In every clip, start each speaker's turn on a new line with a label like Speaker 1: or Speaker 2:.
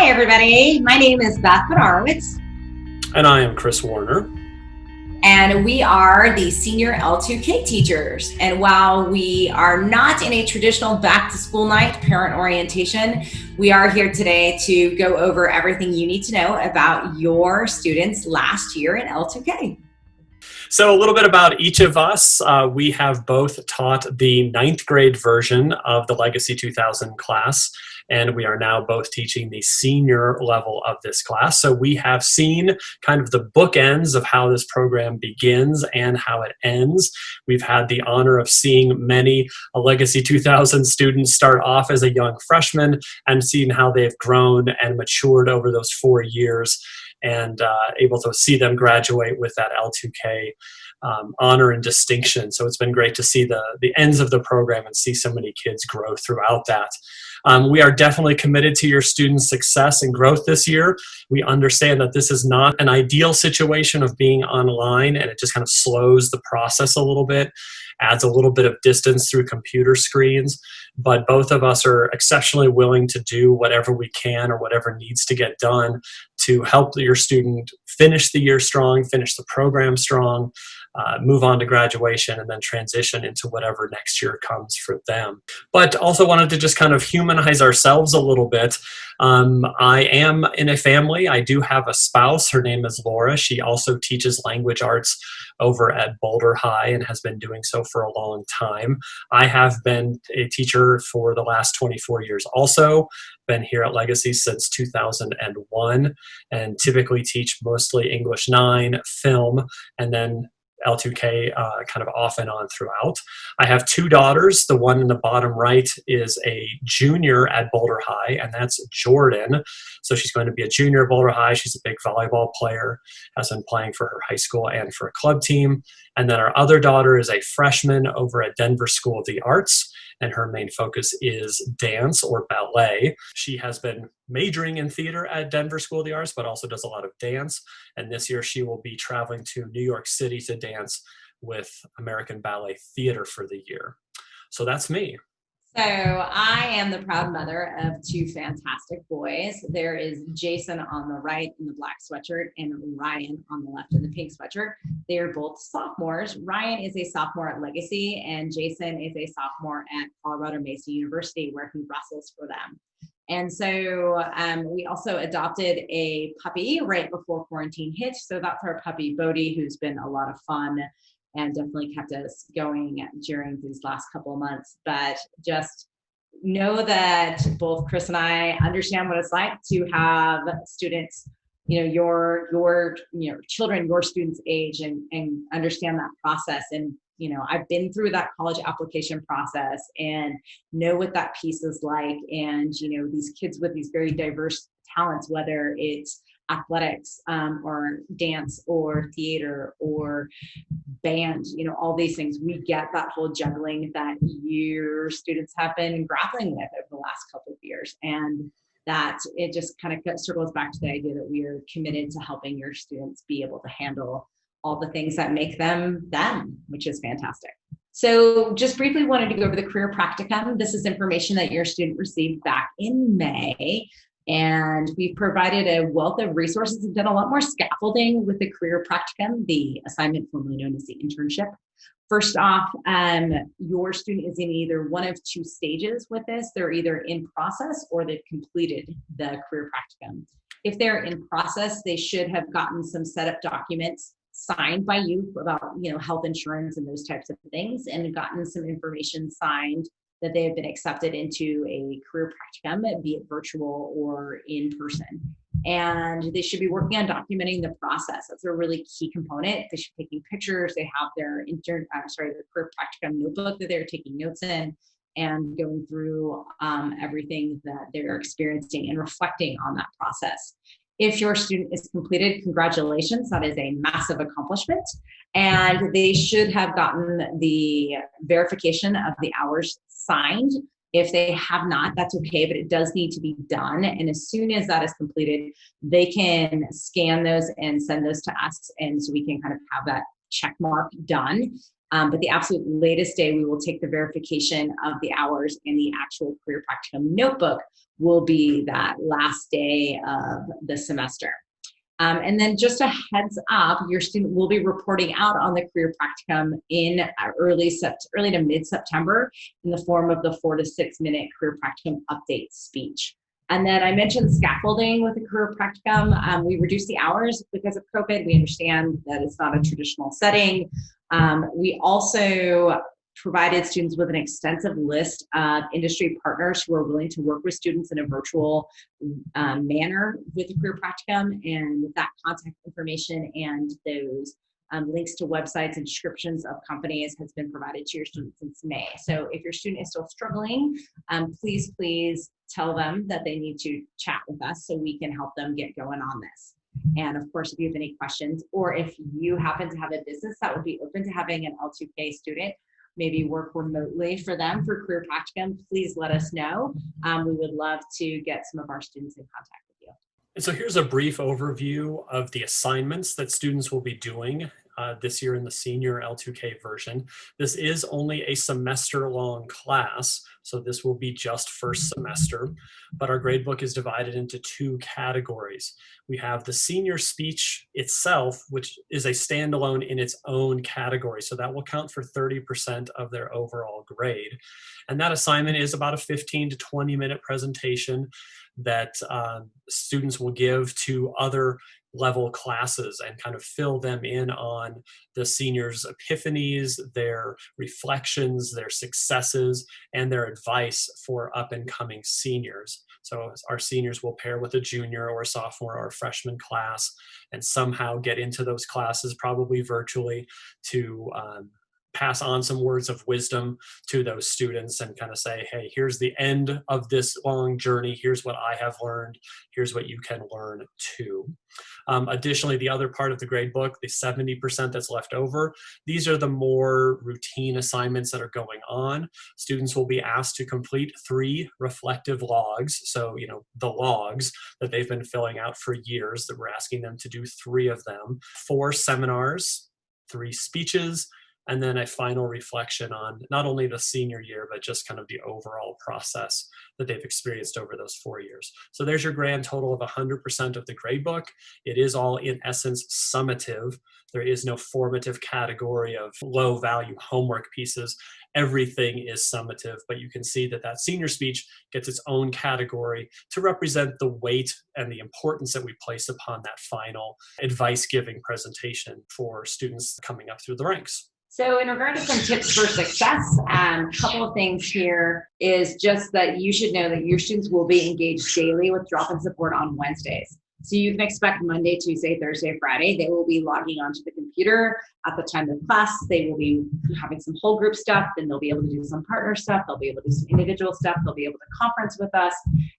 Speaker 1: Hi, everybody. My name is Beth Benarowitz,
Speaker 2: And I am Chris Warner.
Speaker 1: and we are the senior L2k teachers. And while we are not in a traditional back to school night parent orientation, we are here today to go over everything you need to know about your students last year in L2k.
Speaker 2: So a little bit about each of us. We have both taught the ninth grade version of the Legacy 2000 class, and we are now both teaching the senior level of this class. So we have seen kind of the bookends of how this program begins and how it ends. We've had the honor of seeing many Legacy 2000 students start off as a young freshman and seeing how they've grown and matured over those 4 years, and able to see them graduate with that L2K honor and distinction. So it's been great to see the ends of the program and see so many kids grow throughout that. We are definitely committed to your students' success and growth this year. We understand that this is not an ideal situation of being online, and it just kind of slows the process a little bit, adds a little bit of distance through computer screens. But both of us are exceptionally willing to do whatever we can or whatever needs to get done to help your student finish the year strong, finish the program strong, move on to graduation, and then transition into whatever next year comes for them. But also wanted to just kind of humanize ourselves a little bit. I am in a family. I do have a spouse. Her name is Laura. She also teaches language arts over at Boulder High and has been doing so for a long time. I have been a teacher for the last 24 years also, been here at Legacy since 2001, and typically teach mostly English 9, film, and then L2K kind of off and on throughout. I have 2 daughters. The one in the bottom right is a junior at Boulder High, and that's Jordan. So she's going to be a junior at Boulder High. She's a big volleyball player, has been playing for her high school and for a club team. And then our other daughter is a freshman over at Denver School of the Arts, and her main focus is dance or ballet. She has been majoring in theater at Denver School of the Arts, but also does a lot of dance. And this year she will be traveling to New York City to dance with American Ballet Theater for the year. So that's me.
Speaker 1: So I am the proud mother of 2 fantastic boys. There is Jason on the right in the black sweatshirt and Ryan on the left in the pink sweatshirt. They are both sophomores. Ryan is a sophomore at Legacy, and Jason is a sophomore at Colorado Mesa University, where he wrestles for them. And so we also adopted a puppy right before quarantine hit. So that's our puppy, Bodhi, who's been a lot of fun and definitely kept us going during these last couple of months. But just know that both Chris and I understand what it's like to have students, your children, your students' age, and understand that process. And I've been through that college application process and know what that piece is like. And these kids with these very diverse talents, whether it's athletics or dance or theater or band, all these things, we get that whole juggling that your students have been grappling with over the last couple of years. And that it just kind of circles back to the idea that we are committed to helping your students be able to handle all the things that make them, which is fantastic. So just briefly wanted to go over the career practicum. This is information that your student received back in May. And we've provided a wealth of resources and done a lot more scaffolding with the career practicum, the assignment formerly known as the internship. First off, your student is in either one of 2 stages with this. They're either in process or they've completed the career practicum. If they're in process, they should have gotten some setup documents signed by you about health insurance and those types of things, and gotten some information signed that they have been accepted into a career practicum, be it virtual or in person. And they should be working on documenting the process. That's a really key component. They should be taking pictures. They have their their career practicum notebook that they're taking notes in and going through everything that they're experiencing and reflecting on that process. If your student is completed, congratulations, that is a massive accomplishment. And they should have gotten the verification of the hours signed. If they have not, that's okay, but it does need to be done. And as soon as that is completed, they can scan those and send those to us. And so we can kind of have that check mark done. But the absolute latest day we will take the verification of the hours, and the actual career practicum notebook will be that last day of the semester. And then just a heads up, your student will be reporting out on the career practicum in early to mid-September in the form of the 4 to 6 minute career practicum update speech. And then I mentioned scaffolding with the career practicum. We reduced the hours because of COVID. We understand that it's not a traditional setting. We also provided students with an extensive list of industry partners who are willing to work with students in a virtual manner with the career practicum, and that contact information and those links to websites and descriptions of companies has been provided to your students since May. So if your student is still struggling, please tell them that they need to chat with us so we can help them get going on this. And of course, if you have any questions, or if you happen to have a business that would be open to having an L2k student maybe work remotely for them for career practicum, please let us know. We would love to get some of our students in contact with you.
Speaker 2: And so here's a brief overview of the assignments that students will be doing this year in the senior L2k version. This is only a semester-long class, so this will be just first semester, but our gradebook is divided into 2 categories. We have the senior speech itself, which is a standalone in its own category, so that will count for 30% of their overall grade. And that assignment is about a 15 to 20 minute presentation that students will give to other level classes and kind of fill them in on the seniors' epiphanies, their reflections, their successes, and their advice for up and coming seniors. So our seniors will pair with a junior or a sophomore or a freshman class and somehow get into those classes, probably virtually, to pass on some words of wisdom to those students and kind of say, hey, here's the end of this long journey. Here's what I have learned. Here's what you can learn too. Additionally, the other part of the grade book, the 70% that's left over, these are the more routine assignments that are going on. Students will be asked to complete 3 reflective logs. So, the logs that they've been filling out for years, that we're asking them to do 3 of them, 4 seminars, 3 speeches, and then a final reflection on not only the senior year, but just kind of the overall process that they've experienced over those 4 years. So there's your grand total of 100% of the gradebook. It is all, in essence, summative. There is no formative category of low value homework pieces. Everything is summative, but you can see that that senior speech gets its own category to represent the weight and the importance that we place upon that final advice-giving presentation for students coming up through the ranks.
Speaker 1: So in regard to some tips for success, a couple of things here is just that you should know that your students will be engaged daily with drop-in support on Wednesdays. So you can expect Monday, Tuesday, Thursday, Friday, they will be logging onto the computer at the time of class. They will be having some whole group stuff, then they'll be able to do some partner stuff. They'll be able to do some individual stuff. They'll be able to conference with us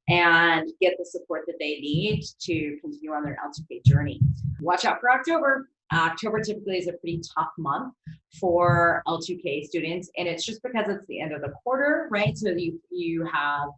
Speaker 1: and get the support that they need to continue on their L2k journey. Watch out for October. October typically is a pretty tough month for L2k students, and it's just because it's the end of the quarter, right? So you have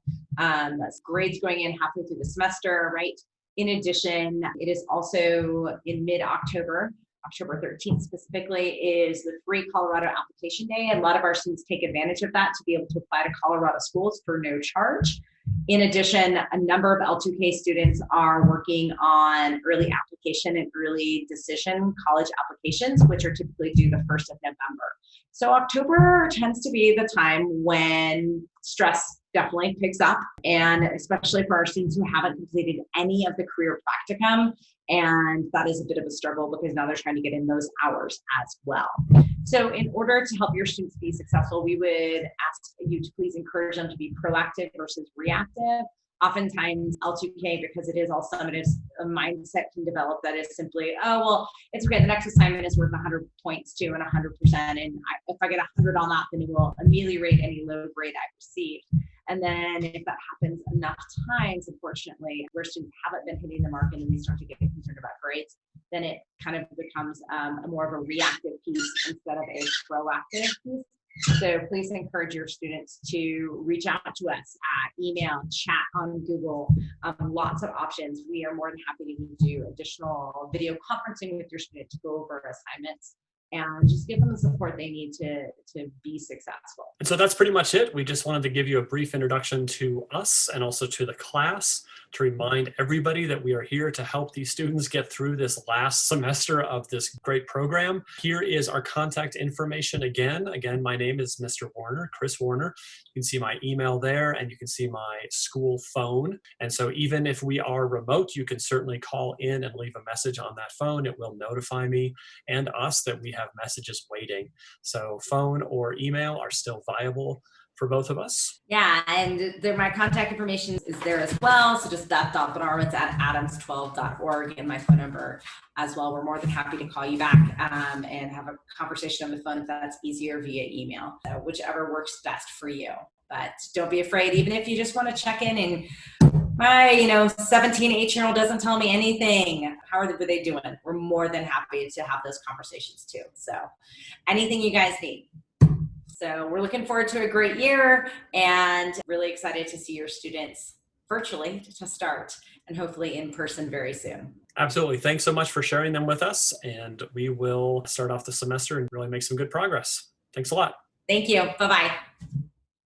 Speaker 1: grades going in halfway through the semester, right? In addition, it is also in mid-October, October 13th specifically, is the free Colorado application day. And a lot of our students take advantage of that to be able to apply to Colorado schools for no charge. In addition, a number of L2k students are working on early application and early decision college applications, which are typically due the 1st of November. So October tends to be the time when stress definitely picks up, and especially for our students who haven't completed any of the career practicum. And that is a bit of a struggle because now they're trying to get in those hours as well. So in order to help your students be successful, we would ask you to please encourage them to be proactive versus reactive. Oftentimes L2k, because it is all summative, a mindset can develop that is simply, oh, well, it's okay. The next assignment is worth 100 points too and 100%. And if I get 100 on that, then it will ameliorate any low grade I received. And then if that happens enough times, unfortunately, where students haven't been hitting the mark and then they start to get concerned about grades, then it kind of becomes a more of a reactive piece instead of a proactive piece. So please encourage your students to reach out to us at email, chat on Google, lots of options. We are more than happy to do additional video conferencing with your student to go over assignments. and just give them the support they need to be successful.
Speaker 2: And so that's pretty much it. We just wanted to give you a brief introduction to us and also to the class, to remind everybody that we are here to help these students get through this last semester of this great program. Here is our contact information again. Again, my name is Mr. Warner, Chris Warner. You can see my email there, and you can see my school phone. And so even if we are remote, you can certainly call in and leave a message on that phone. It will notify me and us that we have messages waiting. So phone or email are still viable for both of us.
Speaker 1: Yeah, and my contact information is there as well. So just beth.benarwitz@adams12.org and my phone number as well. We're more than happy to call you back and have a conversation on the phone if that's easier via email. So whichever works best for you. But don't be afraid, even if you just want to check in and my 17, 18-year-old doesn't tell me anything. How are they doing? We're more than happy to have those conversations too. So anything you guys need. So we're looking forward to a great year and really excited to see your students virtually to start and hopefully in person very soon.
Speaker 2: Absolutely. Thanks so much for sharing them with us. And we will start off the semester and really make some good progress. Thanks a lot.
Speaker 1: Thank you. Bye-bye.